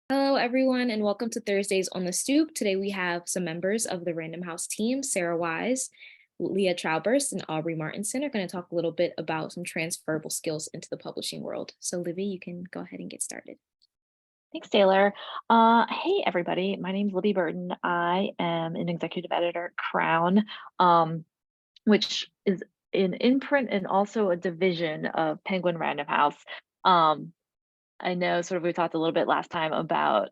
Hello, everyone, and welcome to Thursdays on the Stoop. Today we have some members of the Random House team, Sarah Wise, Leah Trouwborst, and Aubrey Martinson are going to talk a little bit about some transferable skills into the publishing world. So Libby, you can go ahead and get started. Thanks, Taylor. Hey, everybody. My name's Libby Burton. I am an executive editor at Crown, which is an imprint and also a division of Penguin Random House. I know we talked a little bit last time about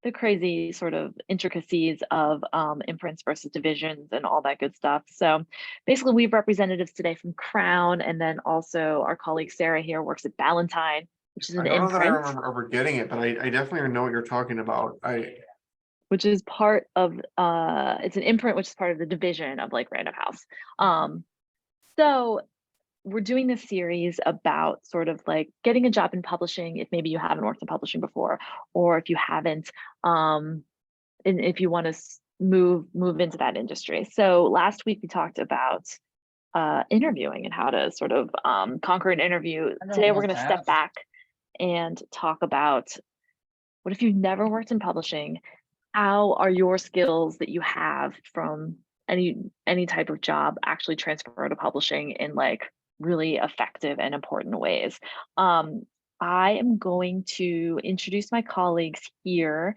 the crazy sort of intricacies of imprints versus divisions and all that good stuff. So basically, we have representatives today from Crown, and then also our colleague Sarah here works at Ballantine, which is I an don't know that I imprint. remember getting it, but I definitely know what you're talking about. Which is part of it's an imprint which is part of the division of like Random House. So we're doing this series about sort of like getting a job in publishing if maybe you haven't worked in publishing before, or if you haven't, and if you want to move into that industry. So last week we talked about interviewing and how to sort of conquer an interview. Today we're going to step back and talk about what if you've never worked in publishing. How are your skills that you have from any type of job actually transfer to publishing in like really effective and important ways? I am going to introduce my colleagues here,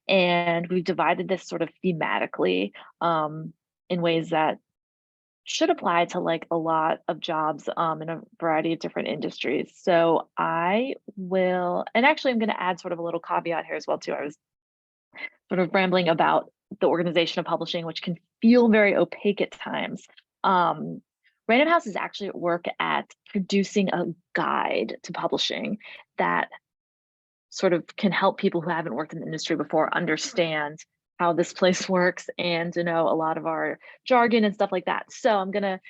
and we've divided this sort of thematically in ways that should apply to like a lot of jobs in a variety of different industries. So I will, and actually I'm going to add sort of a little caveat here as well too. I was sort of rambling about the organization of publishing, which can feel very opaque at times. Random House is actually at work at producing a guide to publishing that sort of can help people who haven't worked in the industry before understand how this place works and to know a lot of our jargon and stuff like that. So I'm gonna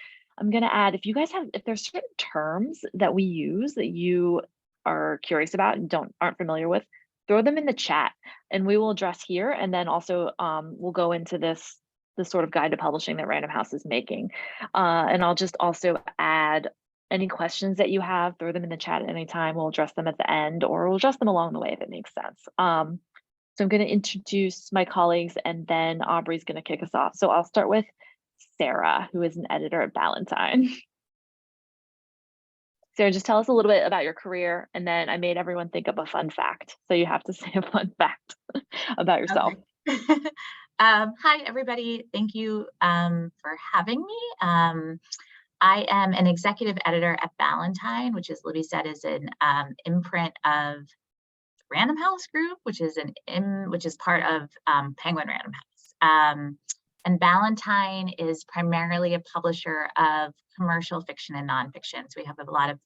add, if there's certain terms that we use that you are curious about and aren't familiar with, throw them in the chat and we will address here. And then also we'll go into this sort of guide to publishing that Random House is making. And I'll just also add any questions that you have, throw them in the chat at any time. We'll address them at the end, or we'll address them along the way if it makes sense. So I'm going to introduce my colleagues, and then Aubrey's going to kick us off. So I'll start with Sarah, who is an editor at Ballantine. Sarah, just tell us a little bit about your career, and then I made everyone think of a fun fact. So you have to say a fun fact about yourself. Okay. Hi, everybody. Thank you for having me. I am an executive editor at Ballantine, which, as Libby said, is an imprint of Random House Group, which is part of Penguin Random House. And Ballantine is primarily a publisher of commercial fiction and nonfiction. So we have a lot of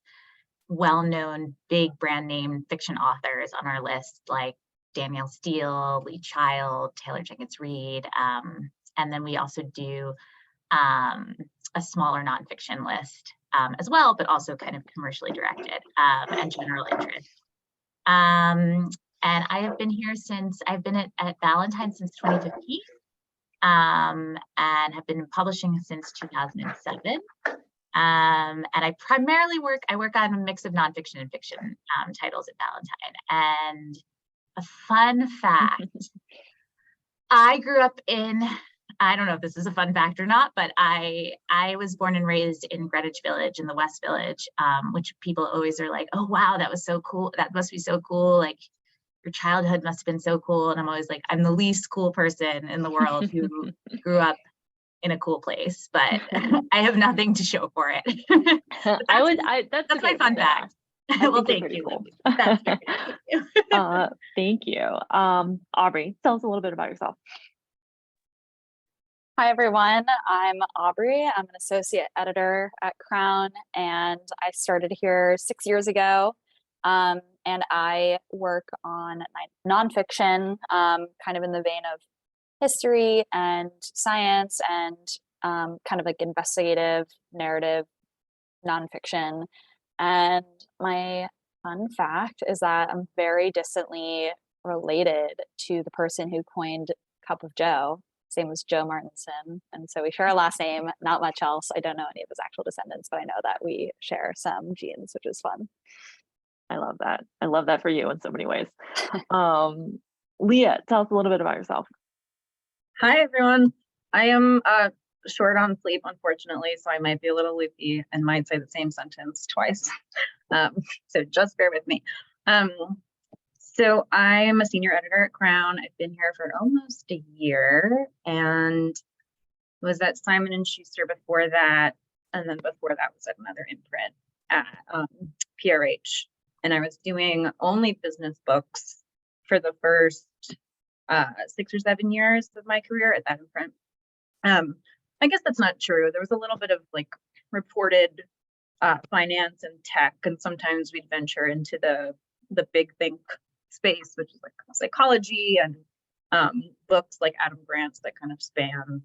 well-known, big brand name fiction authors on our list, like Danielle Steele, Lee Child, Taylor Jenkins Reid. And then we also do a smaller nonfiction list as well, but also kind of commercially directed and general interest. And I have been here I've been at Ballantine since 2015. And have been publishing since 2007. And I primarily work on a mix of nonfiction and fiction titles at Ballantine. And a fun fact, I grew up I don't know if this is a fun fact or not, but I was born and raised in Greenwich Village, in the West Village, which people always are like, oh, wow, that was so cool. That must be so cool. Like, your childhood must have been so cool. And I'm always like, I'm the least cool person in the world who grew up in a cool place, but I have nothing to show for it. That's my fun fact. Well, thank you. Cool. That's very cool. Thank you. Aubrey, tell us a little bit about yourself. Hi, everyone. I'm Aubrey. I'm an associate editor at Crown, and I started here 6 years ago. And I work on nonfiction, kind of in the vein of history and science and kind of like investigative narrative nonfiction. And my fun fact is that I'm very distantly related to the person who coined Cup of Joe. His name was Joe Martinson. And so we share a last name, not much else. I don't know any of his actual descendants, but I know that we share some genes, which is fun. I love that. I love that for you in so many ways. Leah, tell us a little bit about yourself. Hi, everyone. I am short on sleep, unfortunately, so I might be a little loopy and might say the same sentence twice. So just bear with me. So I'm a senior editor at Crown. I've been here for almost a year and was at Simon & Schuster before that. And then before that was at another imprint at PRH. And I was doing only business books for the first 6 or 7 years of my career at that imprint. I guess that's not true. There was a little bit of like reported finance and tech, and sometimes we'd venture into the big think space, which is like psychology and books like Adam Grant's that kind of span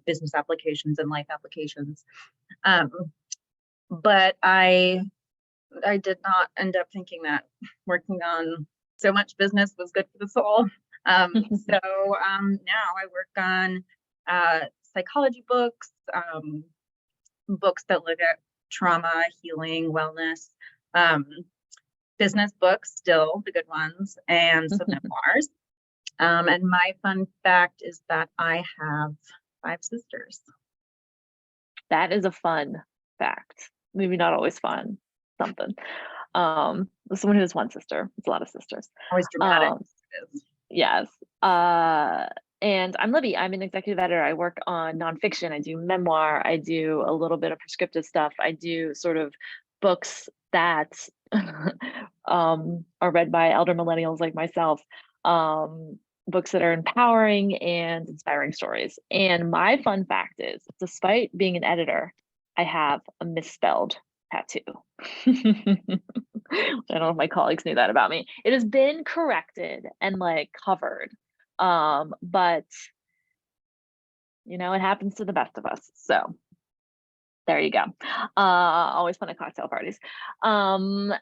business applications and life applications. But I did not end up thinking that working on so much business was good for the soul. So now I work on psychology books, books that look at trauma, healing, wellness, business books, still the good ones, and some memoirs. And my fun fact is that I have 5 sisters. That is a fun fact. Maybe not always fun, something. Someone who has one sister. It's a lot of sisters. Always dramatic. Yes. And I'm Libby. I'm an executive editor. I work on nonfiction. I do memoir. I do a little bit of prescriptive stuff. I do sort of books that are read by elder millennials like myself. Books that are empowering and inspiring stories. And my fun fact is, despite being an editor, I have a misspelled tattoo. I don't know if my colleagues knew that about me. It has been corrected and like covered. But you know, it happens to the best of us. So there you go. Always fun at cocktail parties. And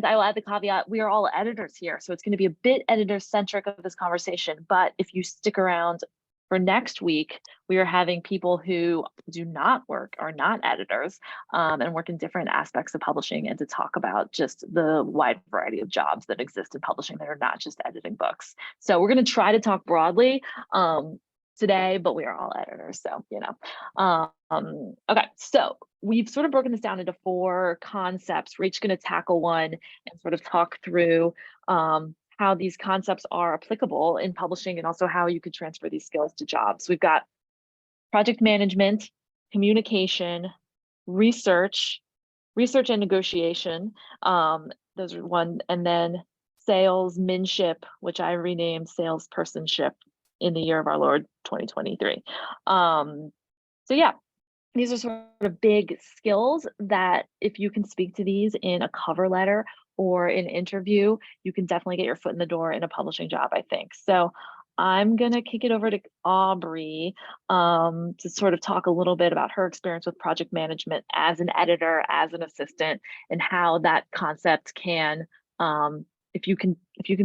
I will add the caveat, we are all editors here. So it's going to be a bit editor centric of this conversation. But if you stick around for next week, we are having people who do not work, are not editors, and work in different aspects of publishing, and to talk about just the wide variety of jobs that exist in publishing that are not just editing books. So we're going to try to talk broadly today, but we are all editors, so you know. Okay, so we've sort of broken this down into 4 concepts. We're each going to tackle one and sort of talk through how these concepts are applicable in publishing, and also how you could transfer these skills to jobs. We've got project management, communication, research and negotiation. Those are one, and then salesmanship, which I renamed salespersonship in the year of our Lord 2023. So yeah, these are sort of big skills that if you can speak to these in a cover letter or an interview, you can definitely get your foot in the door in a publishing job, I think. So I'm gonna kick it over to Aubrey to sort of talk a little bit about her experience with project management as an editor, as an assistant, and how that concept can, if you can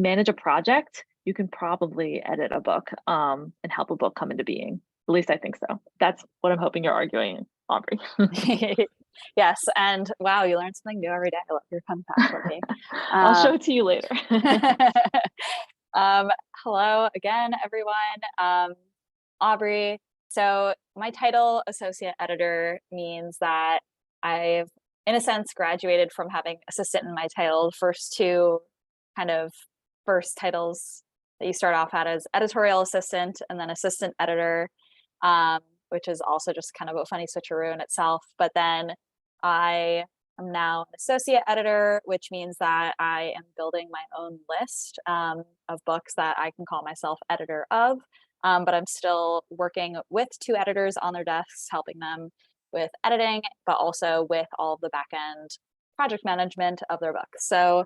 manage a project, you can probably edit a book and help a book come into being. At least I think so. That's what I'm hoping you're arguing, Aubrey. Yes, and wow, you learn something new every day. I love your fun facts, Libby. I'll show it to you later. Hello again, everyone. Aubrey. So my title, associate editor, means that I've, in a sense, graduated from having assistant in my title. First 2 kind of first titles that you start off at as editorial assistant, and then assistant editor, which is also just kind of a funny switcheroo in itself. But then I am now an associate editor, which means that I am building my own list of books that I can call myself editor of. But I'm still working with 2 editors on their desks, helping them with editing, but also with all of the back end project management of their books. So,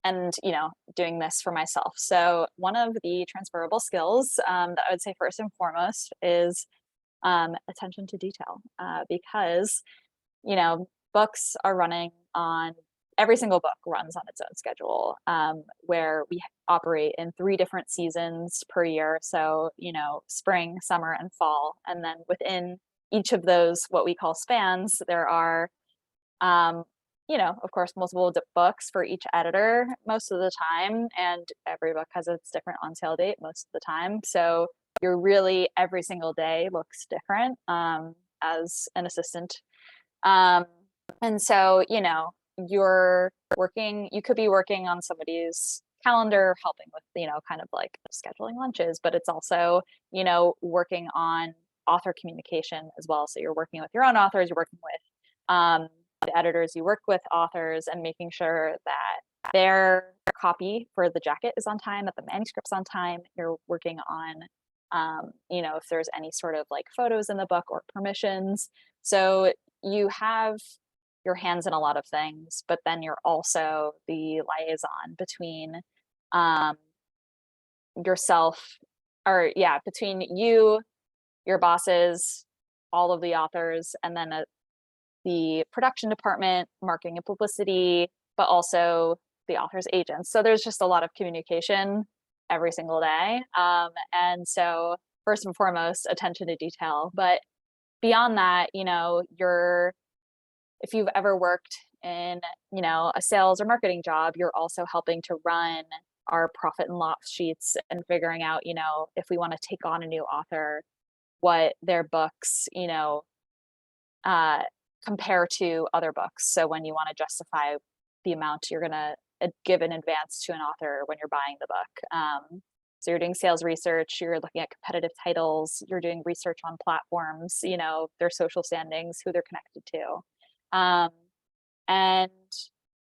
and you know, doing this for myself. So one of the transferable skills that I would say first and foremost is attention to detail, because you know, books are running on, every single book runs on its own schedule, where we operate in 3 different seasons per year. So, you know, spring, summer, and fall. And then within each of those, what we call spans, there are, of course, multiple books for each editor most of the time, and every book has its different on sale date most of the time. So you're really, every single day looks different as an assistant. And so, you could be working on somebody's calendar, helping with, kind of like scheduling lunches, but it's also, working on author communication as well. So you're working with your own authors, you're working with the editors, you work with authors, and making sure that their copy for the jacket is on time, that the manuscript's on time. You're working on, if there's any sort of like photos in the book or permissions. So you have your hands in a lot of things, but then you're also the liaison between yourself, between you, your bosses, all of the authors, and then the production department, marketing and publicity, but also the author's agents. So there's just a lot of communication every single day. And so first and foremost, attention to detail. But beyond that, if you've ever worked in, a sales or marketing job, you're also helping to run our profit and loss sheets and figuring out, if we want to take on a new author, what their books, compare to other books. So when you want to justify the amount you're going to give in advance to an author when you're buying the book. So you're doing sales research, you're looking at competitive titles, you're doing research on platforms, their social standings, who they're connected to. And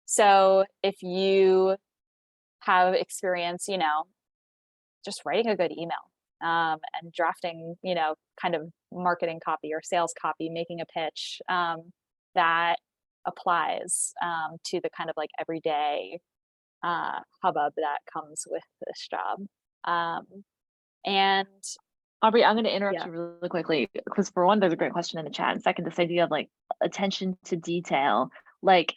so if you have experience, just writing a good email and drafting, kind of marketing copy or sales copy, making a pitch, that applies to the kind of like everyday hubbub that comes with this job. And Aubrey, I'm going to interrupt you really quickly because for one, there's a great question in the chat. And second, this idea of like attention to detail, like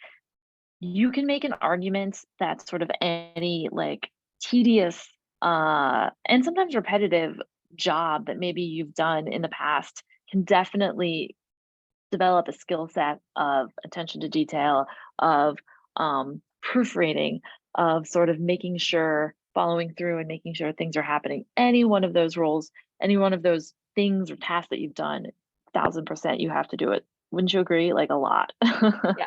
you can make an argument that sort of any like tedious and sometimes repetitive job that maybe you've done in the past can definitely develop a skill set of attention to detail, of proofreading, of sort of making sure, following through and making sure things are happening. Any one of those roles, any one of those things or tasks that you've done, 1000% you have to do it. Wouldn't you agree? Like a lot. Yeah.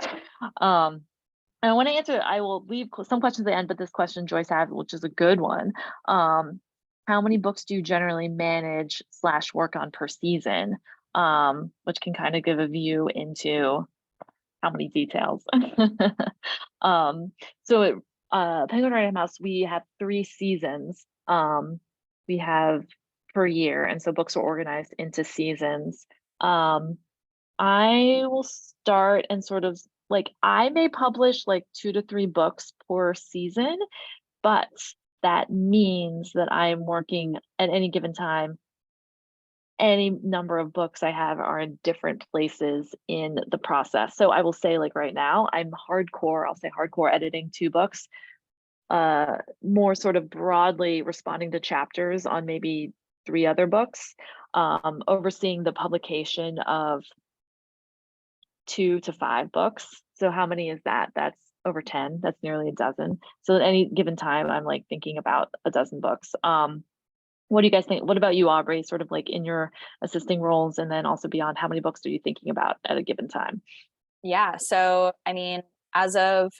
And I want to answer, I will leave some questions at the end, but this question Joyce had, which is a good one. How many books do you generally manage / work on per season? Which can kind of give a view into how many details. So at Penguin Random House, we have 3 seasons. We have per year, and so books are organized into seasons. I will start and sort of like, I may publish like 2 to 3 books per season, but that means that I'm working at any given time. Any number of books I have are in different places in the process. So I will say like right now, I'll say hardcore editing 2 books, more sort of broadly responding to chapters on maybe 3 other books, overseeing the publication of 2 to 5 books. So how many is that? That's over 10. That's nearly a dozen. So at any given time, I'm like thinking about a dozen books. What do you guys think? What about you, Aubrey? Sort of like in your assisting roles, and then also beyond, how many books are you thinking about at a given time? Yeah. So, I mean, as of,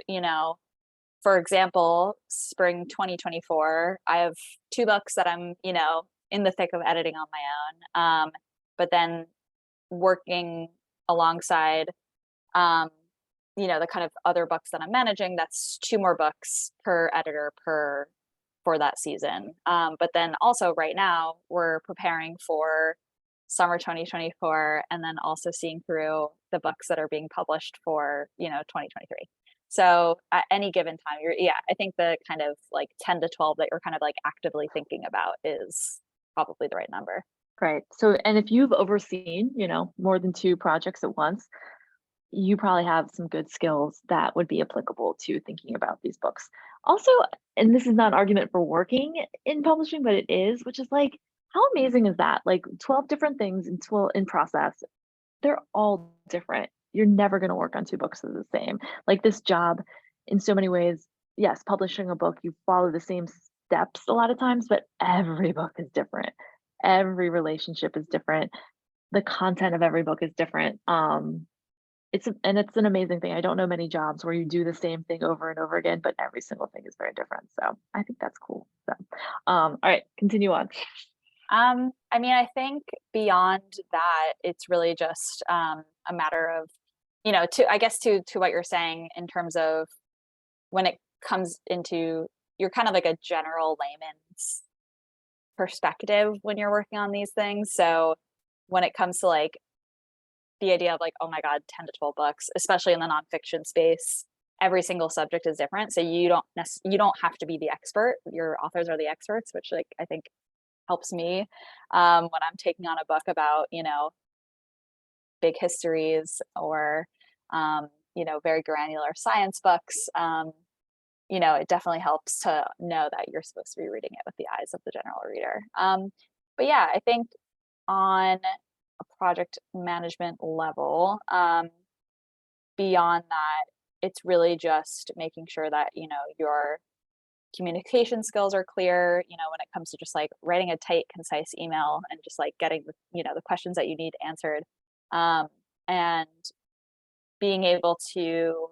for example, spring 2024, I have 2 books that I'm, in the thick of editing on my own. But then working alongside, the kind of other books that I'm managing, that's 2 more books per editor for that season. But then also right now we're preparing for summer 2024, and then also seeing through the books that are being published for, 2023. So at any given time, I think the kind of like 10 to 12 that you're kind of like actively thinking about is probably the right number. Great. So, and if you've overseen, more than 2 projects at once, you probably have some good skills that would be applicable to thinking about these books. Also, and this is not an argument for working in publishing, but it is, which is like, how amazing is that? Like 12 different things in process. They're all different. you're never going to work on two books that are the same. Like this job, in so many ways, yes, publishing a book, you follow the same steps a lot of times, but every book is different. Every relationship is different. The content of every book is different. It's an amazing thing. I don't know many jobs where you do the same thing over and over again, but every single thing is very different. So I think that's cool. So, all right, continue on. I mean, I think beyond that, it's really just a matter of, you know, to what you're saying in terms of when it comes into, you're kind of like a general layman's perspective when you're working on these things. So when it comes to like the idea of like, oh my God, 10 to 12 books, especially in the nonfiction space, every single subject is different. So you don't have to be the expert. Your authors are the experts, which like I think helps me when I'm taking on a book about, you know, big histories or, you know, very granular science books. You know, it definitely helps to know that you're supposed to be reading it with the eyes of the general reader. But yeah, I think on a project management level, beyond that, it's really just making sure that, you know, your communication skills are clear, you know, when it comes to just like writing a tight, concise email and just like getting the, you know, the questions that you need answered, and being able to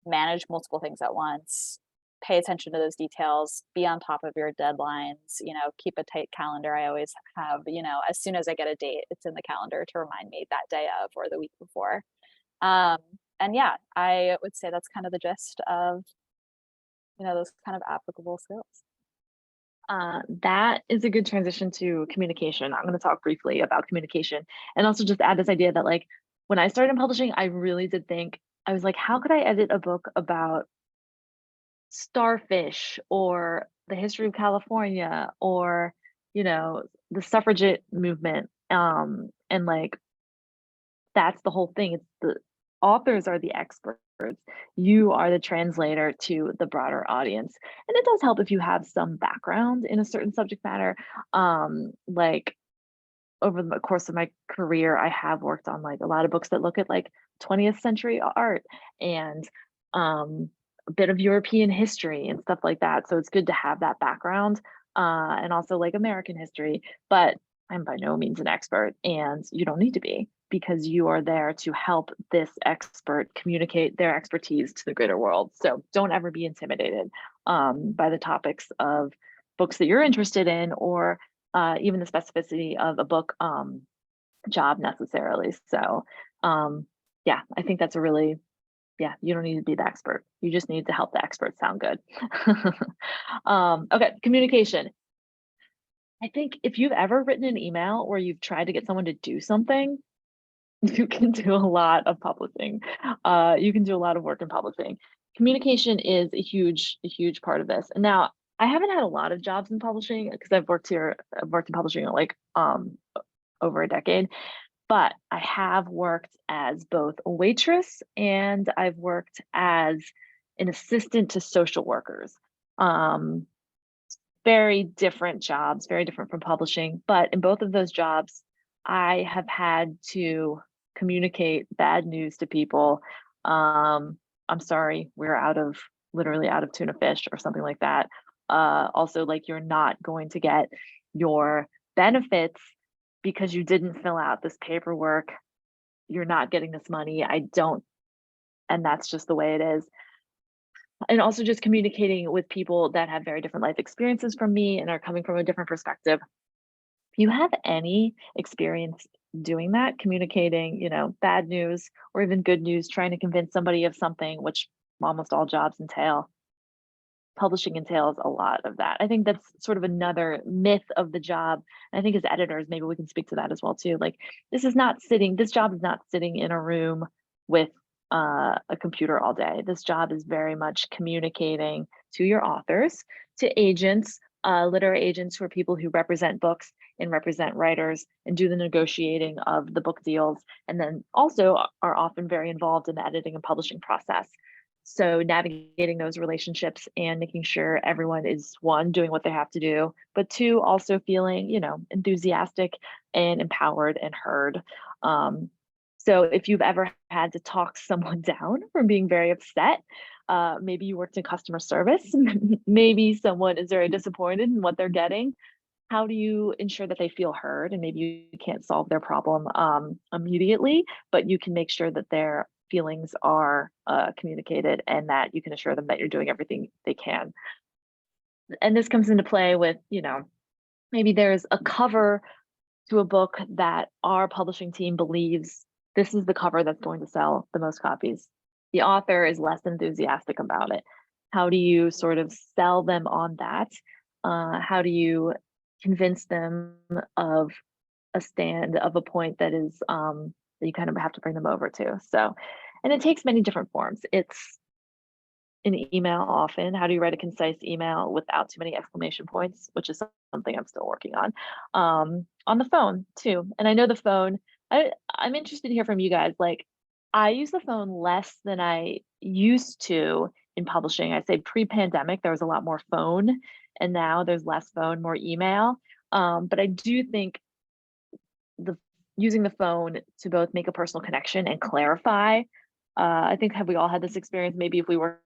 manage multiple things at once, pay attention to those details, be on top of your deadlines, you know, keep a tight calendar. I always have, you know, as soon as I get a date, it's in the calendar to remind me that day of or the week before. And yeah, I would say that's kind of the gist of, you know, those kind of applicable skills. That is a good transition to communication. I'm going to talk briefly about communication and also just add this idea that like when I started in publishing, I really did think, I was like, how could I edit a book about starfish or the history of California or, you know, the suffragette movement? And like, that's the whole thing. It's the authors are the experts. You are the translator to the broader audience. And it does help if you have some background in a certain subject matter. Like over the course of my career, I have worked on like a lot of books that look at like 20th century art and a bit of European history and stuff like that. So it's good to have that background and also like American history. But I'm by no means an expert, and you don't need to be, because you are there to help this expert communicate their expertise to the greater world. So don't ever be intimidated by the topics of books that you're interested in, or even the specificity of a book job necessarily. So yeah, I think that's a really, yeah, you don't need to be the expert. You just need to help the expert sound good. Okay, communication. I think if you've ever written an email or you've tried to get someone to do something, you can do a lot of publishing. You can do a lot of work in publishing. Communication is a huge part of this. And now I haven't had a lot of jobs in publishing because I've worked in publishing like over a decade, but I have worked as both a waitress and I've worked as an assistant to social workers. Very different jobs, very different from publishing, but in both of those jobs, I have had to communicate bad news to people. I'm sorry, we're literally out of tuna fish or something like that. Also, like, you're not going to get your benefits because you didn't fill out this paperwork. You're not getting this money. And that's just the way it is. And also just communicating with people that have very different life experiences from me and are coming from a different perspective. If you have any experience doing that, communicating, you know, bad news or even good news, trying to convince somebody of something, which almost all jobs entail, publishing entails a lot of that. I think that's sort of another myth of the job. I think as editors, maybe we can speak to that as well too. Like, this job is not sitting in a room with a computer all day. This job is very much communicating to your authors, to agents, literary agents, who are people who represent books and represent writers and do the negotiating of the book deals, and then also are often very involved in the editing and publishing process. So navigating those relationships and making sure everyone is, one, doing what they have to do, but two, also feeling, you know, enthusiastic and empowered and heard. So if you've ever had to talk someone down from being very upset, maybe you worked in customer service, maybe someone is very disappointed in what they're getting. How do you ensure that they feel heard? And maybe you can't solve their problem immediately, but you can make sure that their feelings are communicated and that you can assure them that you're doing everything they can. And this comes into play with, maybe there's a cover to a book that our publishing team believes this is the cover that's going to sell the most copies. The author is less enthusiastic about it. How do you sort of sell them on that? How do you convince them of a stand, of a point that is that you kind of have to bring them over to? So, and it takes many different forms. It's an email often. How do you write a concise email without too many exclamation points, which is something I'm still working on. On the phone too. And I know the phone, I'm interested to hear from you guys. Like, I use the phone less than I used to in publishing. I say pre-pandemic, there was a lot more phone, and now there's less phone, more email. But I do think using the phone to both make a personal connection and clarify. I think, have we all had this experience? Maybe if we work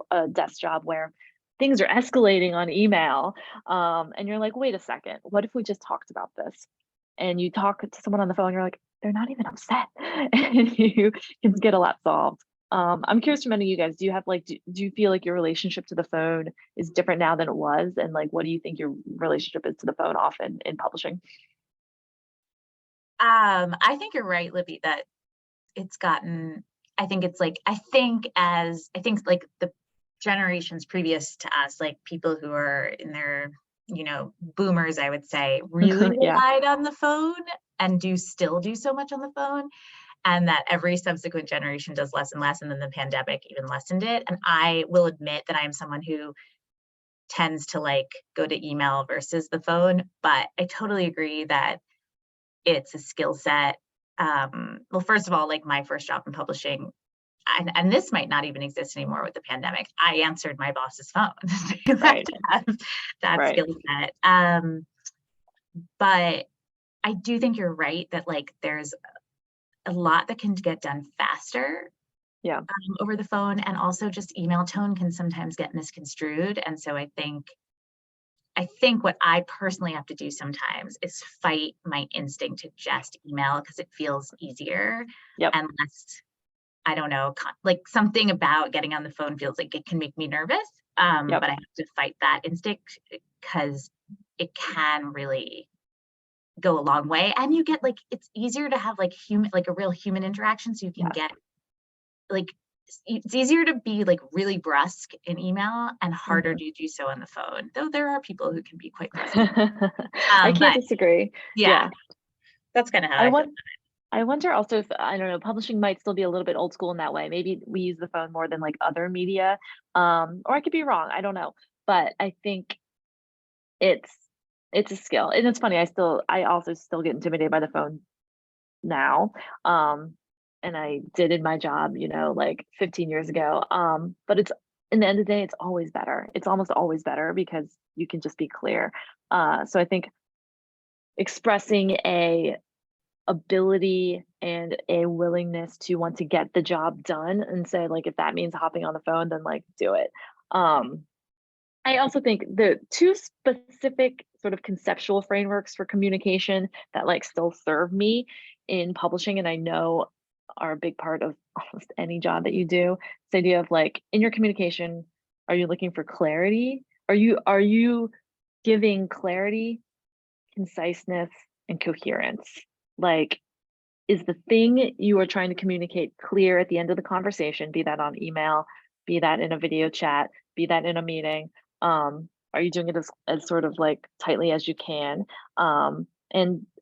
a desk job where things are escalating on email, and you're like, wait a second, what if we just talked about this? And you talk to someone on the phone, you're like, they're not even upset, and you can get a lot solved. I'm curious from any of you guys, do you have like, do you feel like your relationship to the phone is different now than it was? And like, what do you think your relationship is to the phone often in publishing? I think you're right, Libby, that it's gotten, I think like the generations previous to us, like people who are in their, boomers, I would say, really Yeah. relied on the phone and still do so much on the phone. And that every subsequent generation does less and less. And then the pandemic even lessened it. And I will admit that I am someone who tends to like go to email versus the phone, but I totally agree that it's a skill set. Well, first of all, like my first job in publishing, and this might not even exist anymore with the pandemic, I answered my boss's phone. You have to have that skill set. But I do think you're right that like there's a lot that can get done faster over the phone, and also just email tone can sometimes get misconstrued. And so I think what I personally have to do sometimes is fight my instinct to just email because it feels easier and less, I don't know, like something about getting on the phone feels like it can make me nervous. But I have to fight that instinct because it can really go a long way. And you get like, it's easier to have like a real human interaction. So you can get like, it's easier to be like really brusque in email and harder to do so on the phone, though there are people who can be quite brusque. I can't disagree. Yeah, that's kind of how I wonder also if, I don't know, publishing might still be a little bit old school in that way. Maybe we use the phone more than like other media, or I could be wrong. I don't know, but I think it's a skill. And it's funny, I also still get intimidated by the phone now. And I did in my job, like 15 years ago. But it's, in the end of the day, it's always better. It's almost always better because you can just be clear. So I think expressing a ability and a willingness to want to get the job done and say, like, if that means hopping on the phone, then like do it. I also think the two specific sort of conceptual frameworks for communication that like still serve me in publishing, and I know are a big part of almost any job that you do. This idea of like, in your communication, are you looking for clarity? Are you giving clarity, conciseness, and coherence? Like, is the thing you are trying to communicate clear at the end of the conversation, be that on email, be that in a video chat, be that in a meeting? Are you doing it as sort of like tightly as you can? And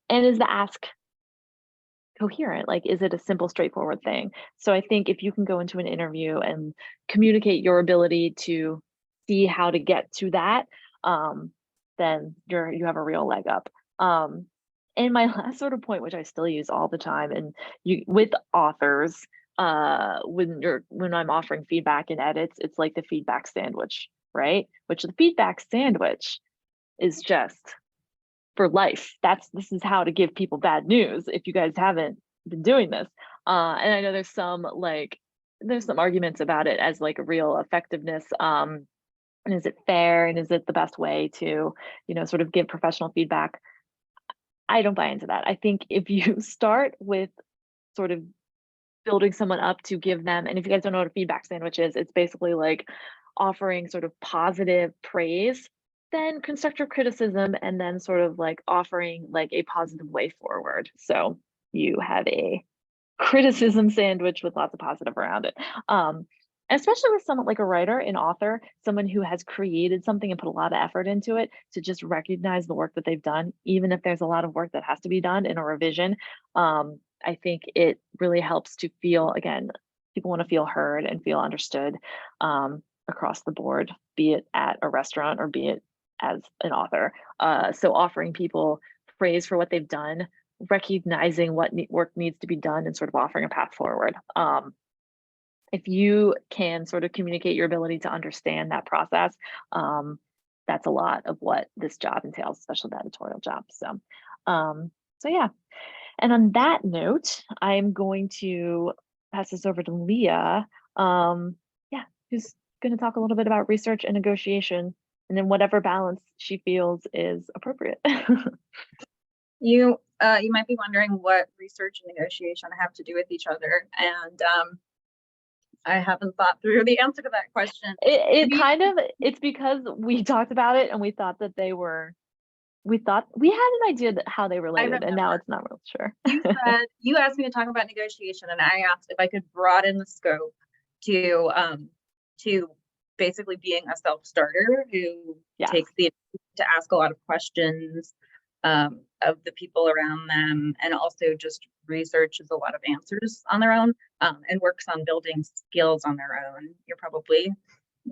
is the ask coherent? Like, is it a simple, straightforward thing? So I think if you can go into an interview and communicate your ability to see how to get to that, then you have a real leg up. And my last sort of point, which I still use all the time, and with authors, when I'm offering feedback and edits, it's like the feedback sandwich, right? Which the feedback sandwich is just for life. This is how to give people bad news if you guys haven't been doing this. And I know there's some arguments about it as like a real effectiveness. And is it fair? And is it the best way to, sort of give professional feedback? I don't buy into that. I think if you start with sort of building someone up to give them, and if you guys don't know what a feedback sandwich is, it's basically like offering sort of positive praise, then constructive criticism, and then sort of like offering like a positive way forward. So you have a criticism sandwich with lots of positive around it. Especially with someone like a writer, an author, someone who has created something and put a lot of effort into it, to just recognize the work that they've done, even if there's a lot of work that has to be done in a revision. I think it really helps to feel, again, people want to feel heard and feel understood across the board, be it at a restaurant or be it as an author. So offering people praise for what they've done, recognizing what work needs to be done, and sort of offering a path forward. If you can sort of communicate your ability to understand that process, that's a lot of what this job entails, especially the editorial job. So yeah. And on that note, I'm going to pass this over to Leah. Who's going to talk a little bit about research and negotiation, and then whatever balance she feels is appropriate. You might be wondering what research and negotiation have to do with each other, and I haven't thought through the answer to that question. It's because we talked about it and we thought that we had an idea that how they related, and now it's not real sure. You asked me to talk about negotiation, and I asked if I could broaden the scope to basically being a self-starter who takes the initiative to ask a lot of questions of the people around them, and also just researches a lot of answers on their own, and works on building skills on their own. You're probably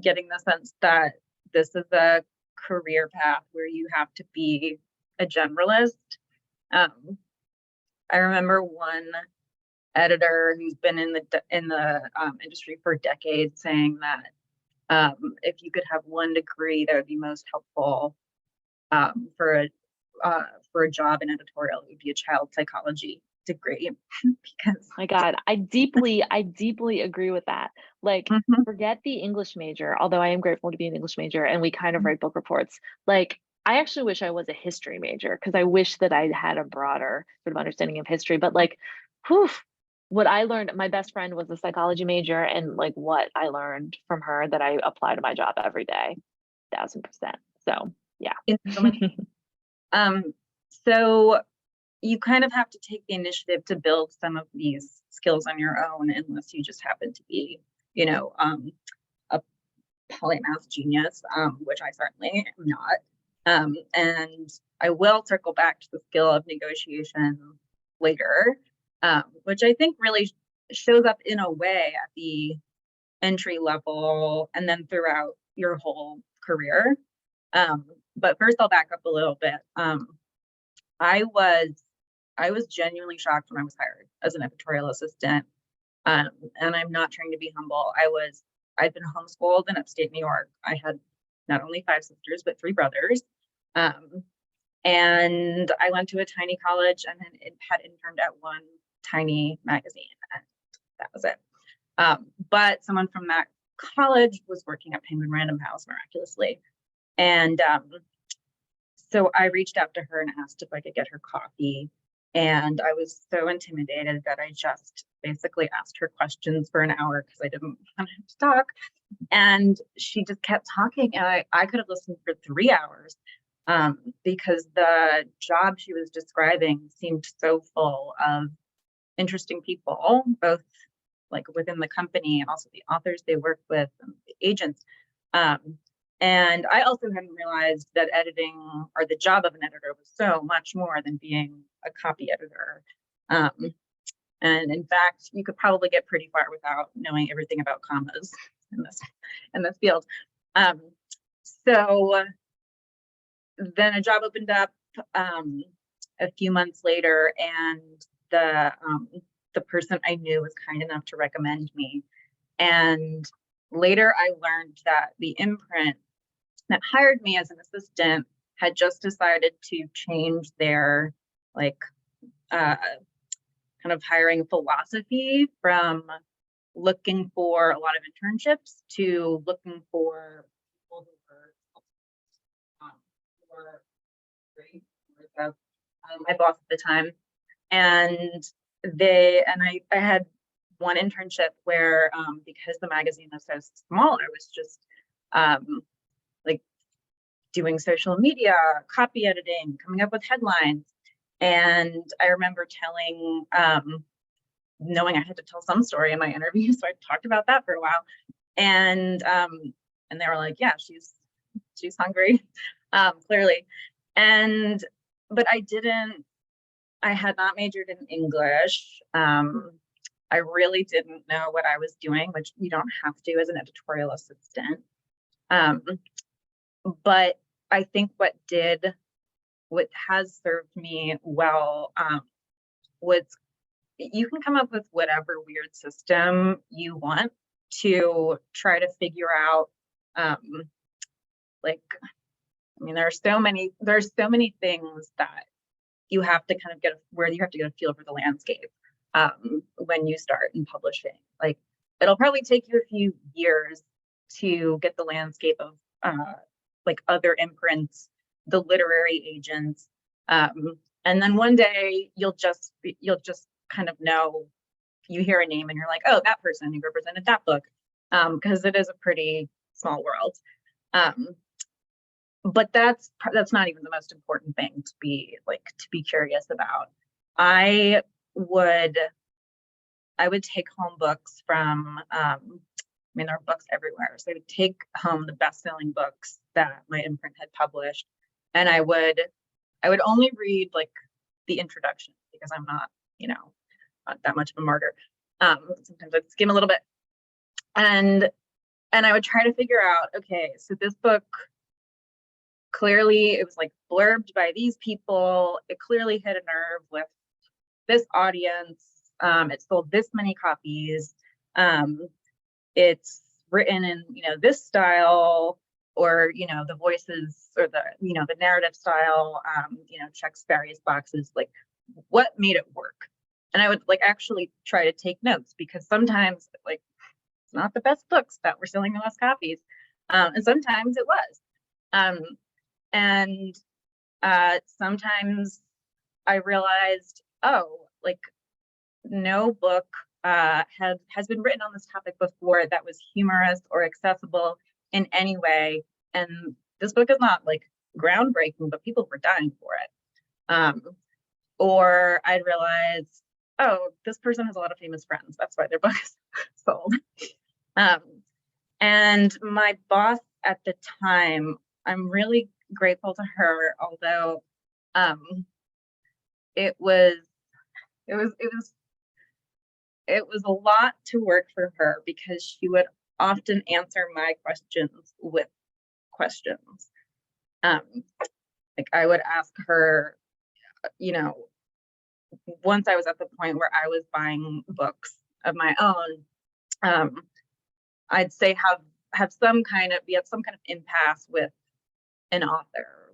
getting the sense that this is a career path where you have to be a generalist. I remember one editor who's been in the industry for decades saying that if you could have one degree that would be most helpful for a job in editorial, it would be a child psychology degree. Because my God, I deeply agree with that. Like, forget the English major, although I am grateful to be an English major and we kind of write book reports. Like, I actually wish I was a history major, because I wish that I had a broader sort of understanding of history. But like, what I learned, my best friend was a psychology major, and like what I learned from her that I apply to my job every day, 1000%. So yeah. So you kind of have to take the initiative to build some of these skills on your own, unless you just happen to be, a polymath genius, which I certainly am not. And I will circle back to the skill of negotiation later, which I think really shows up in a way at the entry level and then throughout your whole career. But first I'll back up a little bit. I was genuinely shocked when I was hired as an editorial assistant. And I'm not trying to be humble. I'd been homeschooled in upstate New York. I had not only 5 sisters, but 3 brothers. And I went to a tiny college and then had interned at one tiny magazine, and that was it. But someone from that college was working at Penguin Random House miraculously. And so I reached out to her and asked if I could get her coffee. And I was so intimidated that I just basically asked her questions for an hour because I didn't want to talk. And she just kept talking, and I could have listened for 3 hours because the job she was describing seemed so full of interesting people, both like within the company and also the authors they work with and the agents. And I also hadn't realized that editing, or the job of an editor, was so much more than being a copy editor. And in fact, you could probably get pretty far without knowing everything about commas in this field. So then a job opened up a few months later, and the person I knew was kind enough to recommend me. And later I learned that the imprint that hired me as an assistant had just decided to change their kind of hiring philosophy, from looking for a lot of internships to looking for people who were great, my boss at the time. And I had one internship where, because the magazine was so small, I was just like doing social media, copy editing, coming up with headlines. And I remember knowing I had to tell some story in my interview, so I talked about that for a while. And they were like, yeah, she's hungry, clearly. But I had not majored in English. I really didn't know what I was doing, which you don't have to as an editorial assistant. But I think what has served me well was, you can come up with whatever weird system you want to try to figure out, there's so many things that you have to kind of get a feel for the landscape when you start in publishing. Like, it'll probably take you a few years to get the landscape of other imprints, the literary agents, and then one day you'll just kind of know. You hear a name and you're like, oh, that person who represented that book, because it is a pretty small world. But that's not even the most important thing to be curious about. I would take home books from, there are books everywhere. So I would take home the best-selling books that my imprint had published, and I would only read the introduction, because I'm not that much of a martyr. Sometimes I'd skim a little bit, and I would try to figure out, okay, so this book, clearly it was blurbed by these people. It clearly hit a nerve with this audience. It sold this many copies. It's written in this style, or the voices, or the narrative style checks various boxes. What made it work? And I would actually try to take notes, because sometimes it's not the best books that were selling the most copies, and sometimes it was. And sometimes I realized, no book has been written on this topic before that was humorous or accessible in any way. And this book is not groundbreaking, but people were dying for it. Or I'd realize, oh, this person has a lot of famous friends. That's why their book is sold. And my boss at the time, I'm really grateful to her, although it was a lot to work for her, because she would often answer my questions with questions. I would ask her, once I was at the point where I was buying books of my own, I'd say have some kind of impasse with an author.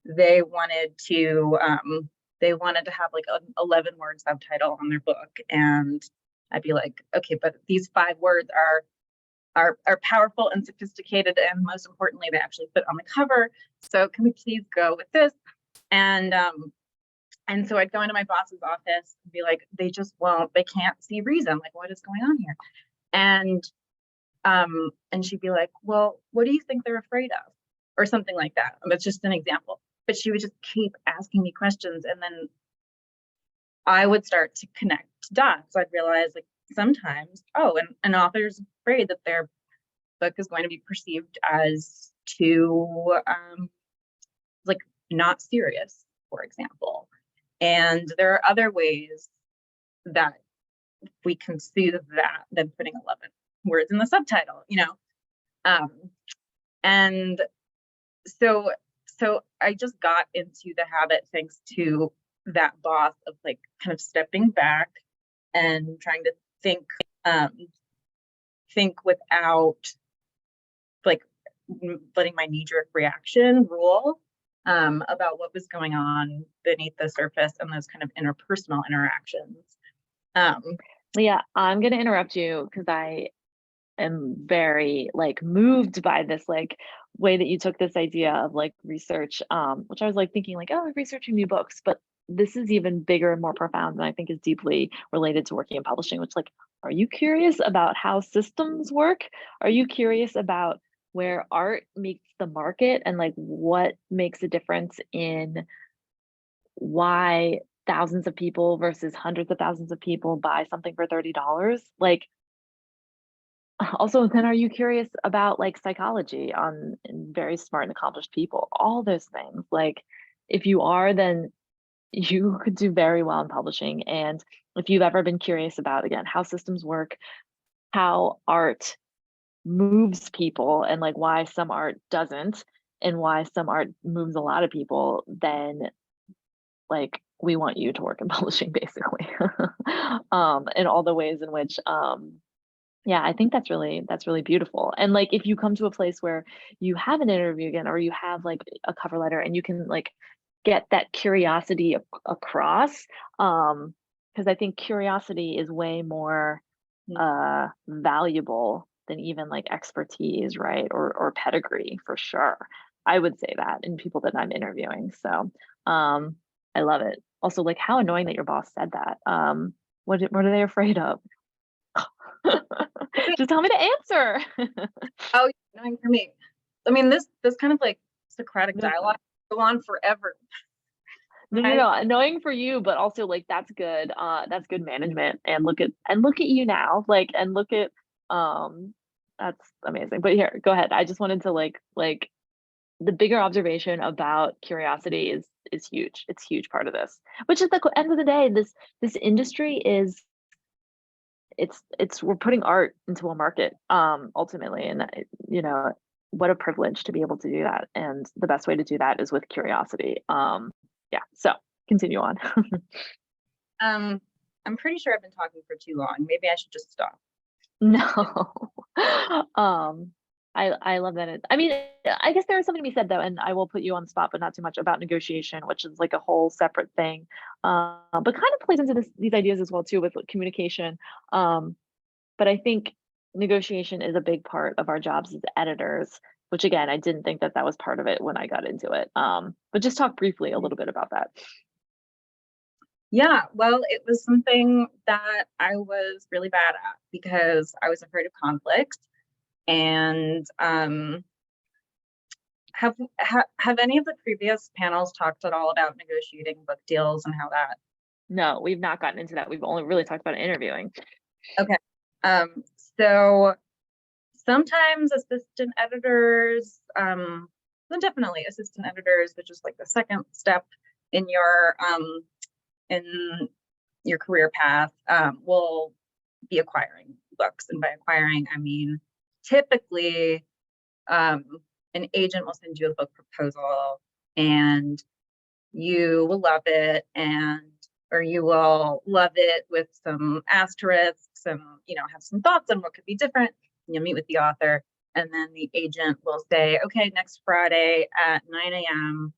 They wanted to have an 11-word subtitle on their book, and I'd be like, okay, but these 5 words are powerful and sophisticated, and most importantly, they actually fit on the cover. So can we please go with this? And so I'd go into my boss's office and be like, they can't see reason. What is going on here? And she'd be like, well, what do you think they're afraid of? Or something like that. That's just an example. But she would just keep asking me questions, and then I would start to connect dots. I'd realize sometimes, an author's afraid that their book is going to be perceived as too not serious, for example. And there are other ways that we can soothe that than putting 11 words in the subtitle, and so I just got into the habit, thanks to that boss, of kind of stepping back and trying to think without letting my knee-jerk reaction rule. about what was going on beneath the surface and those kind of interpersonal interactions. Leah, I'm going to interrupt you because I am very like moved by this like way that you took this idea of like research, which I was like thinking like, oh, researching new books, but this is even bigger and more profound, and I think is deeply related to working in publishing, which like, are you curious about how systems work? Are you curious about where art meets the market and like what makes a difference in why thousands of people versus hundreds of thousands of people buy something for $30? Like, also, then are you curious about like psychology on very smart and accomplished people? All those things. Like, if you are, then you could do very well in publishing. And if you've ever been curious about, again, how systems work, how art moves people, and like why some art doesn't, and why some art moves a lot of people, then like we want you to work in publishing, basically. And all the ways in which yeah, I think that's really beautiful. And like if you come to a place where you have an interview again, or you have like a cover letter, and you can like get that curiosity across, because I think curiosity is way more valuable than even like expertise, right? Or pedigree, for sure. I would say that in people that I'm interviewing. So I love it. Also, like how annoying that your boss said that. What are they afraid of? Just tell me the answer. Oh, annoying for me. I mean, this kind of like Socratic No. dialogue go on forever. No, annoying for you, but also like that's good. That's good management. And look at you now. Like, and look at that's amazing. But here, go ahead. I just wanted to like the bigger observation about curiosity is huge. It's a huge part of this. Which at the end of the day, this industry is we're putting art into a market ultimately, and you know, what a privilege to be able to do that, and the best way to do that is with curiosity. Yeah, so continue on. I'm pretty sure I've been talking for too long. Maybe I should just stop. No. I love that. I mean, I guess there is something to be said though, and I will put you on the spot, but not too much, about negotiation, which is like a whole separate thing, but kind of plays into these ideas as well too, with communication. But I think negotiation is a big part of our jobs as editors, which again, I didn't think that was part of it when I got into it. But just talk briefly a little bit about that. Yeah, well, it was something that I was really bad at because I was afraid of conflict. And have any of the previous panels talked at all about negotiating book deals and how that? No, we've not gotten into that. We've only really talked about interviewing. Okay. So sometimes assistant editors, definitely assistant editors, which is like the second step in your career path, will be acquiring books. And by acquiring, I mean, typically an agent will send you a book proposal and you will love it, or you will love it with some asterisks and, you know, have some thoughts on what could be different. You'll meet with the author, and then the agent will say, okay, next Friday at 9 a.m.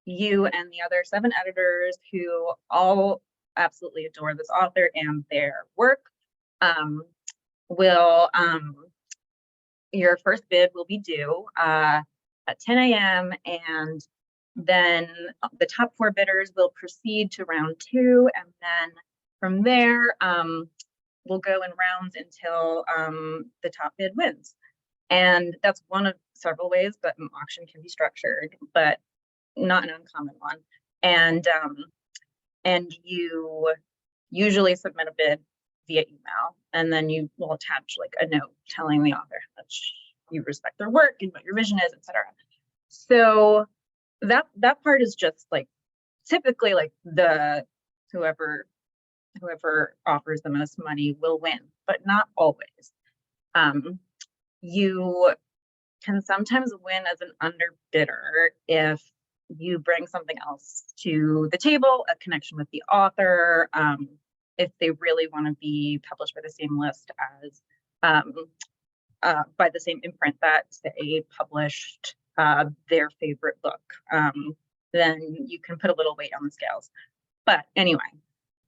You and the other 7 editors who all absolutely adore this author and their work will your first bid will be due at 10 a.m. and then the top 4 bidders will proceed to round 2, and then from there we'll go in rounds until the top bid wins. And that's one of several ways that an auction can be structured, but not an uncommon one. And you usually submit a bid via email, and then you will attach like a note telling the author that you respect their work and what your vision is, etc. So that part is just like typically like whoever offers the most money will win, but not always. You can sometimes win as an underbidder if you bring something else to the table, a connection with the author, if they really want to be published by the same list as by the same imprint that, say, published their favorite book, then you can put a little weight on the scales. But anyway,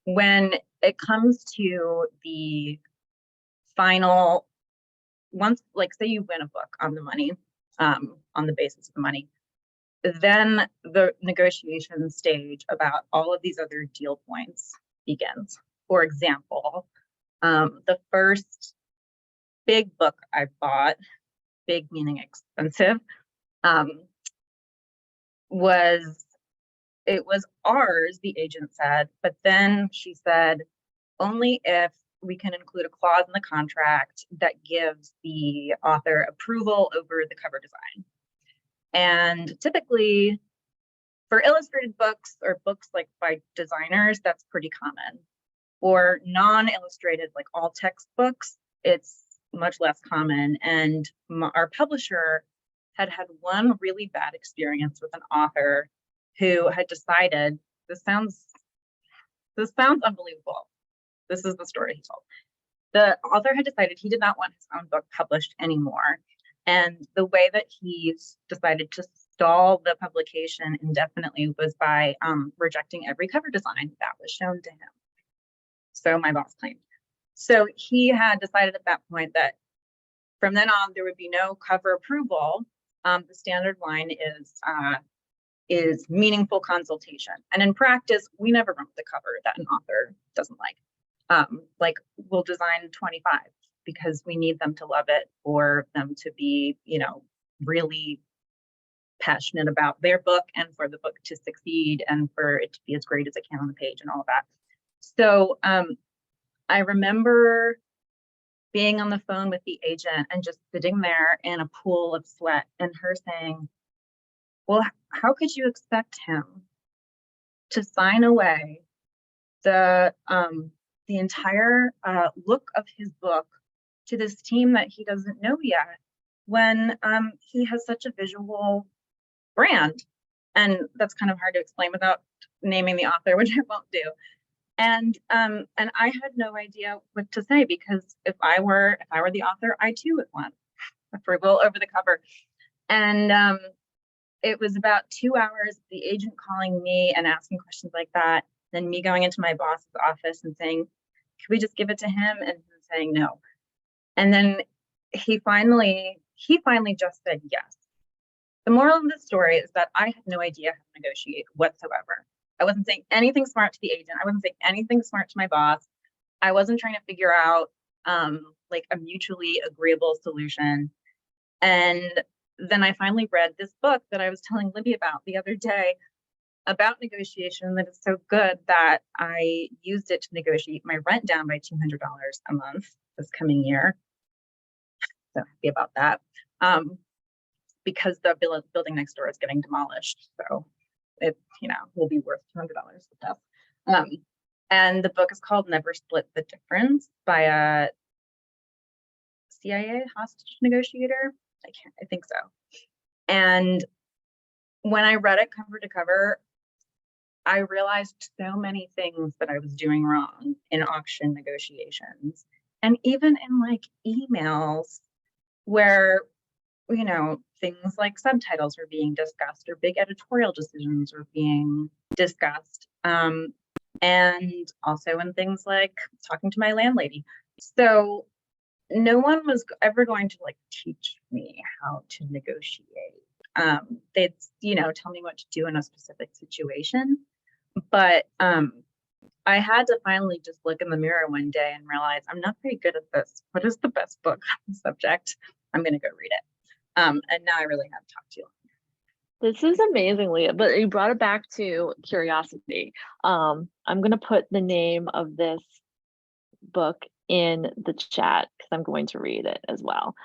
when it comes to the final, once, like, say you win a book on the money, on the basis of the money, then the negotiation stage about all of these other deal points begins. For example, the first big book I bought, big meaning expensive, it was ours, the agent said, but then she said, only if we can include a clause in the contract that gives the author approval over the cover design. And typically for illustrated books or books like by designers, that's pretty common. For non-illustrated, like all text books, it's much less common. And our publisher had one really bad experience with an author who had decided, this sounds unbelievable. This is the story he told. The author had decided he did not want his own book published anymore. And the way that he decided to stall the publication indefinitely was by rejecting every cover design that was shown to him. So my boss claimed. So he had decided at that point that from then on, there would be no cover approval. The standard line is meaningful consultation. And in practice, we never run with the cover that an author doesn't like. Like we'll design 25 because we need them to love it, for them to be, you know, really passionate about their book and for the book to succeed and for it to be as great as it can on the page and all of that. So I remember being on the phone with the agent and just sitting there in a pool of sweat and her saying, well, how could you expect him to sign away the entire look of his book to this team that he doesn't know yet, when he has such a visual brand? And that's kind of hard to explain without naming the author, which I won't do. And I had no idea what to say, because if I were the author, I too would want approval over the cover. And it was about 2 hours, the agent calling me and asking questions like that, then me going into my boss's office and saying, could we just give it to him? And him saying no. And then he finally just said yes. The moral of the story is that I had no idea how to negotiate whatsoever. I wasn't saying anything smart to the agent. I wasn't saying anything smart to my boss. I wasn't trying to figure out like a mutually agreeable solution. And then I finally read this book that I was telling Libby about the other day about negotiation that is so good that I used it to negotiate my rent down by $200 a month this coming year. So happy about that. Because the building next door is getting demolished. So it, you know, will be worth $200 with that. And the book is called Never Split the Difference by a CIA hostage negotiator. I think so. And when I read it cover to cover, I realized so many things that I was doing wrong in auction negotiations, and even in like emails where, you know, things like subtitles were being discussed or big editorial decisions were being discussed. And also in things like talking to my landlady. So no one was ever going to like teach me how to negotiate. They'd, you know, tell me what to do in a specific situation. But I had to finally just look in the mirror one day and realize I'm not very good at this. What is the best book on the subject? I'm going to go read it. And now I really have to talk to you. This is amazing, Leah, but you brought it back to curiosity. I'm going to put the name of this book in the chat because I'm going to read it as well.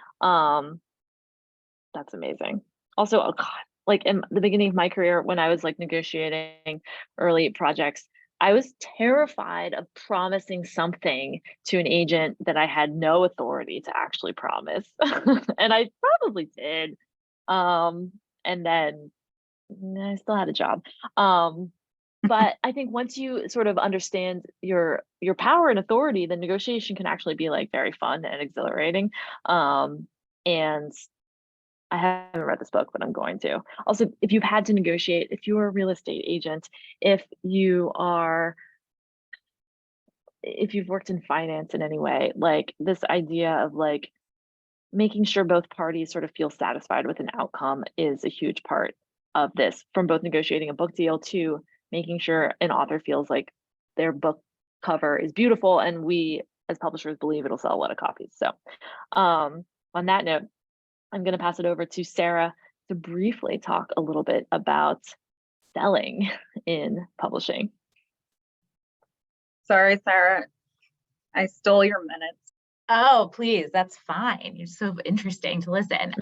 That's amazing. Also, oh God, like in the beginning of my career, when I was like negotiating early projects, I was terrified of promising something to an agent that I had no authority to actually promise. And I probably did. And then I still had a job. But I think once you sort of understand your power and authority, the negotiation can actually be like very fun and exhilarating. And I haven't read this book, but I'm going to. Also, if you've had to negotiate, if you're a real estate agent, if you've worked in finance in any way, like this idea of like making sure both parties sort of feel satisfied with an outcome is a huge part of this, from both negotiating a book deal to making sure an author feels like their book cover is beautiful and we as publishers believe it'll sell a lot of copies. So on that note, I'm going to pass it over to Sarah to briefly talk a little bit about selling in publishing. Sorry, Sarah, I stole your minutes. Oh, please, that's fine. You're so interesting to listen.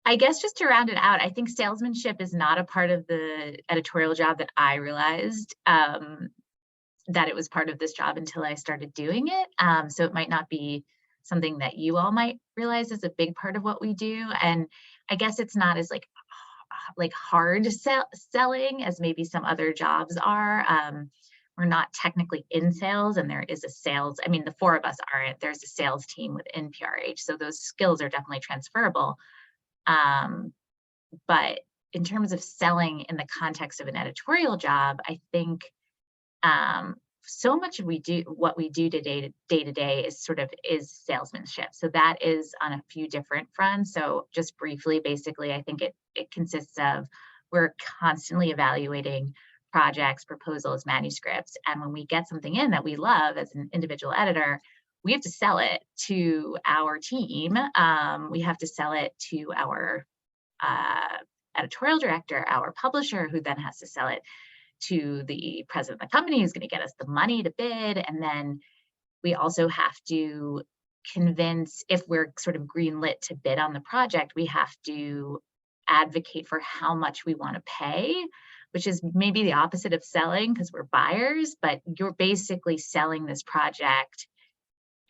I guess just to round it out, I think salesmanship is not a part of the editorial job that I realized that it was part of this job until I started doing it. So it might not be something that you all might realize is a big part of what we do. And I guess it's not as like hard selling as maybe some other jobs are. We're not technically in sales, and there is a sales, I mean, the four of us aren't, there's a sales team within PRH. So those skills are definitely transferable. But in terms of selling in the context of an editorial job, I think so much of what we do day to day is salesmanship. So that is on a few different fronts. So just briefly, basically, I think it consists of, we're constantly evaluating projects, proposals, manuscripts. And when we get something in that we love as an individual editor, we have to sell it to our team. We have to sell it to our editorial director, our publisher, who then has to sell it to the president of the company, who's going to get us the money to bid. And then we also have to convince, if we're sort of greenlit to bid on the project, we have to advocate for how much we want to pay, which is maybe the opposite of selling because we're buyers, but you're basically selling this project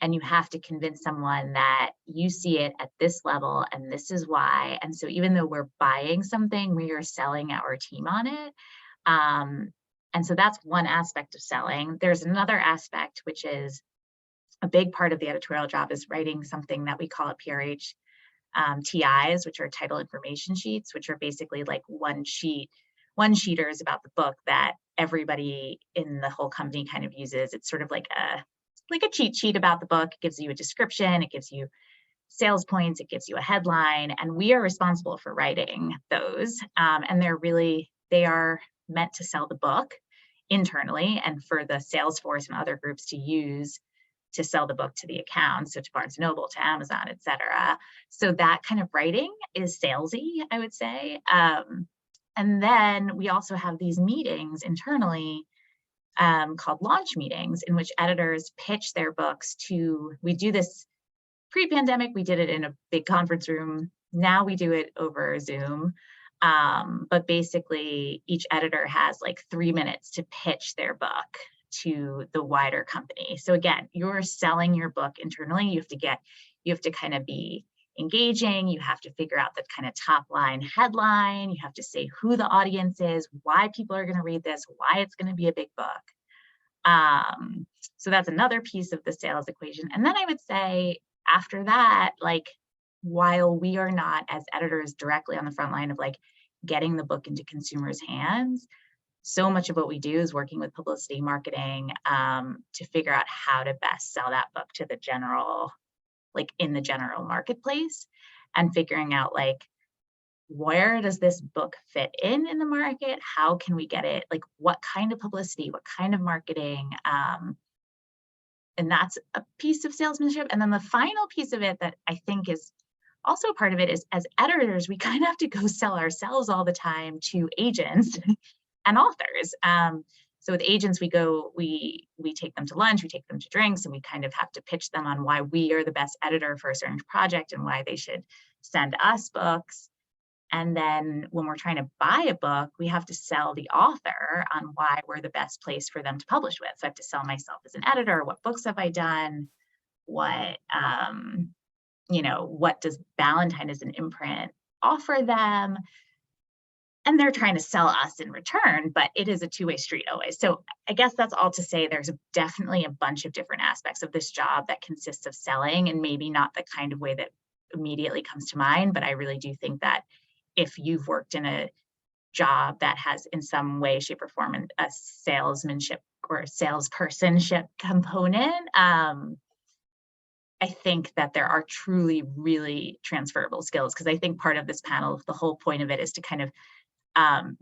and you have to convince someone that you see it at this level and this is why. And so even though we're buying something, we are selling our team on it. And so that's one aspect of selling. There's another aspect, which is a big part of the editorial job, is writing something that we call at PRH TIs, which are title information sheets, which are basically like one-sheeters about the book that everybody in the whole company kind of uses. It's sort of like a cheat sheet about the book. It gives you a description, it gives you sales points, it gives you a headline, and we are responsible for writing those. And they are meant to sell the book internally and for the sales force and other groups to use to sell the book to the accounts, so to Barnes & Noble, to Amazon, et cetera. So that kind of writing is salesy, I would say. And then we also have these meetings internally called launch meetings, in which editors pitch their books to, we do this pre-pandemic, we did it in a big conference room. Now we do it over Zoom. But basically each editor has like 3 minutes to pitch their book to the wider company. So again, you're selling your book internally. You have to kind of be engaging. You have to figure out the kind of top line headline. You have to say who the audience is, why people are going to read this, why it's going to be a big book. So that's another piece of the sales equation. And then I would say after that, like, while we are not as editors directly on the front line of like getting the book into consumers' hands, so much of what we do is working with publicity marketing to figure out how to best sell that book to the general, like in the general marketplace, and figuring out like, where does this book fit in the market? How can we get it? Like, what kind of publicity, what kind of marketing? And that's a piece of salesmanship. And then the final piece of it that I think is also part of it is, as editors, we kind of have to go sell ourselves all the time to agents and authors. So with agents, we take them to lunch, we take them to drinks, and we kind of have to pitch them on why we are the best editor for a certain project and why they should send us books. And then when we're trying to buy a book, we have to sell the author on why we're the best place for them to publish with. So I have to sell myself as an editor. What books have I done? What does Ballantine as an imprint offer them? And they're trying to sell us in return, but it is a two-way street always. So I guess that's all to say there's definitely a bunch of different aspects of this job that consists of selling, and maybe not the kind of way that immediately comes to mind, but I really do think that if you've worked in a job that has in some way, shape, or form a salesmanship or salespersonship component, I think that there are truly really transferable skills, because I think part of this panel, the whole point of it is to kind of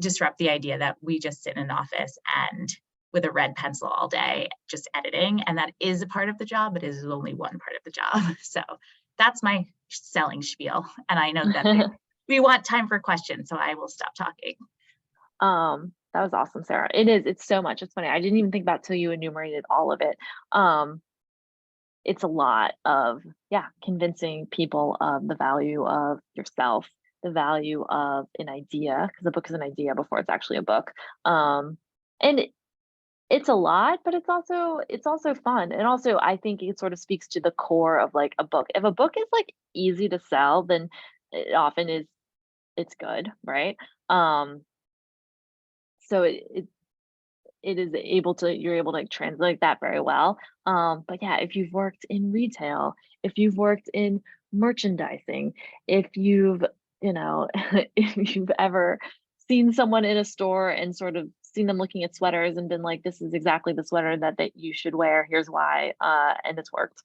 disrupt the idea that we just sit in an office and with a red pencil all day just editing, and that is a part of the job, but it is only one part of the job. So that's my selling spiel, and I know that we want time for questions, so I will stop talking. That was awesome, Sarah. It's so much. It's funny, I didn't even think about till you enumerated all of it. It's a lot of, yeah, convincing people of the value of yourself, the value of an idea, because a book is an idea before it's actually a book. And it's a lot, but it's also fun. And also I think it sort of speaks to the core of like a book. If a book is like easy to sell, then it often is, it's good, right? So you're able to like translate that very well. But yeah, if you've worked in retail, if you've worked in merchandising, if you've, if you've ever seen someone in a store and sort of seen them looking at sweaters and been like, this is exactly the sweater that you should wear, here's why, and it's worked.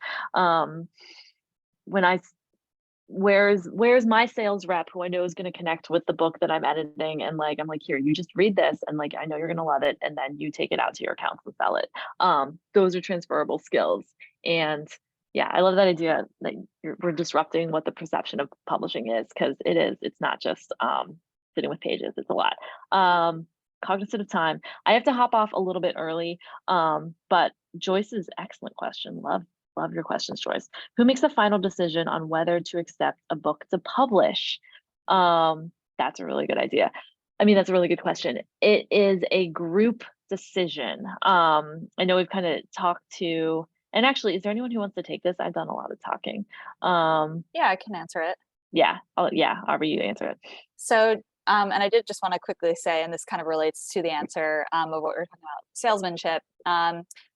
Where's my sales rep who I know is going to connect with the book that I'm editing, and like I'm like, here, you just read this, and like I know you're going to love it, and then you take it out to your accounts and sell it. Those are transferable skills. And yeah, I love that idea that we're disrupting what the perception of publishing is, because it's not just sitting with pages, it's a lot. Cognizant of time, I have to hop off a little bit early, but Joyce's excellent question, love your questions, Joyce. Who makes the final decision on whether to accept a book to publish? That's a really good idea. I mean, that's a really good question. It is a group decision. I know we've kind of talked to, and actually, is there anyone who wants to take this? I've done a lot of talking. Yeah, I can answer it. Yeah, Aubrey, you answer it. So, and I did just want to quickly say, and this kind of relates to the answer of what we were talking about, salesmanship.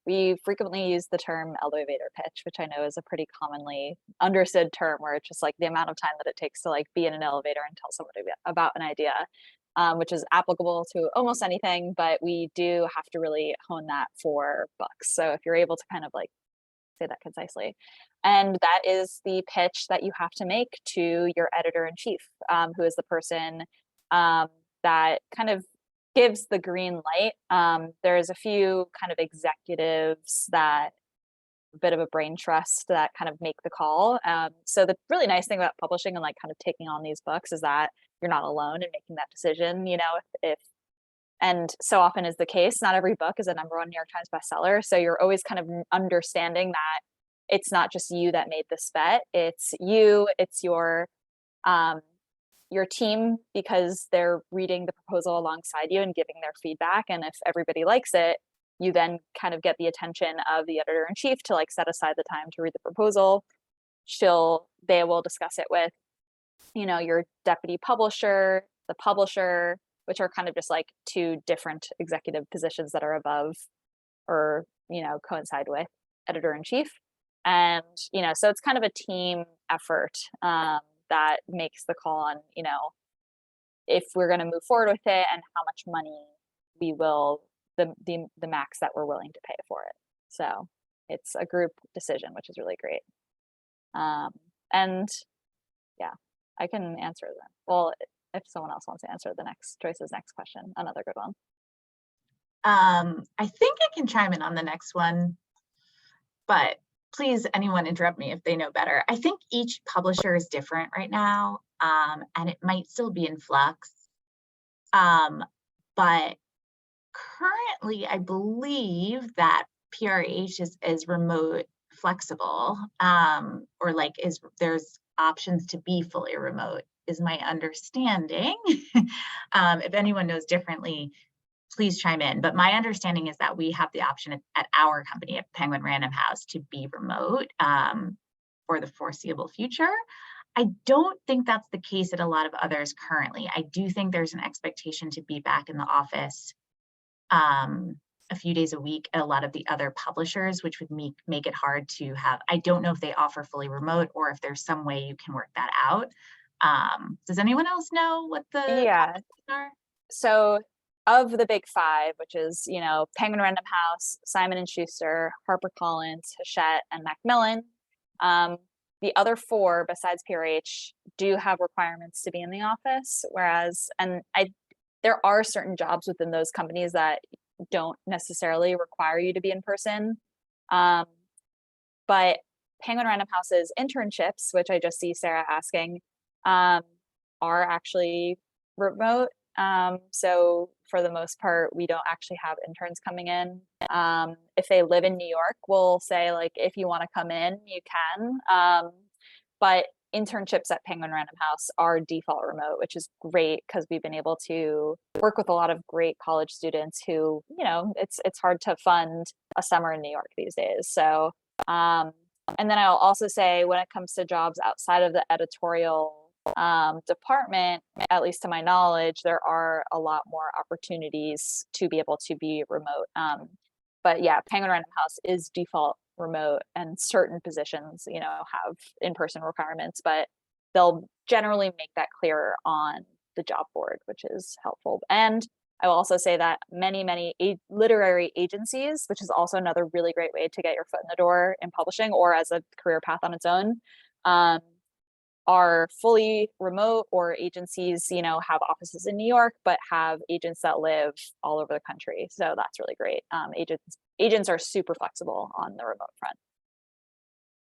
We frequently use the term elevator pitch, which I know is a pretty commonly understood term, where it's just like the amount of time that it takes to like be in an elevator and tell somebody about an idea, which is applicable to almost anything, but we do have to really hone that for books. So if you're able to kind of like say that concisely, and that is the pitch that you have to make to your editor-in-chief, who is the person that kind of gives the green light. There's a few kind of executives that a bit of a brain trust that kind of make the call. So the really nice thing about publishing and like kind of taking on these books is that you're not alone in making that decision. If and so often is the case, not every book is a #1 New York Times bestseller. So you're always kind of understanding that it's not just you that made this bet. It's you, it's your team, because they're reading the proposal alongside you and giving their feedback. And if everybody likes it, you then kind of get the attention of the editor-in-chief to like set aside the time to read the proposal. They will discuss it with, your deputy publisher, the publisher, which are kind of just like two different executive positions that are above or, coincide with editor-in-chief. And, so it's kind of a team effort that makes the call on, if we're going to move forward with it and how much money we will, the max that we're willing to pay for it. So it's a group decision, which is really great. And yeah, I can answer that. Well, if someone else wants to answer Joyce's next question, another good one. I think I can chime in on the next one, but please, anyone interrupt me if they know better. I think each publisher is different right now, and it might still be in flux. But currently, I believe that PRH is remote flexible, or like there's options to be fully remote, is my understanding. If anyone knows differently, please chime in. But my understanding is that we have the option at our company, at Penguin Random House, to be remote for the foreseeable future. I don't think that's the case at a lot of others currently. I do think there's an expectation to be back in the office a few days a week at a lot of the other publishers, which would make it hard to have. I don't know if they offer fully remote or if there's some way you can work that out. Does anyone else know what the policies are? So of the big five, which is, you know, Penguin Random House, Simon and Schuster, HarperCollins, Hachette, and Macmillan, the other four besides PRH do have requirements to be in the office, whereas, there are certain jobs within those companies that don't necessarily require you to be in person. But Penguin Random House's internships, which I just see Sarah asking, are actually remote. So for the most part, we don't actually have interns coming in. If they live in New York, we'll say, like, if you want to come in, you can. But internships at Penguin Random House are default remote, which is great because we've been able to work with a lot of great college students who, you know, it's hard to fund a summer in New York these days. So, and then I'll also say, when it comes to jobs outside of the editorial department, at least to my knowledge, there are a lot more opportunities to be able to be remote. But yeah, Penguin Random House is default remote, and certain positions, you know, have in-person requirements, but they'll generally make that clearer on the job board, which is helpful. And I will also say that many literary agencies, which is also another really great way to get your foot in the door in publishing or as a career path on its own, are fully remote, or agencies, you know, have offices in New York, but have agents that live all over the country. So that's really great. Agents are super flexible on the remote front.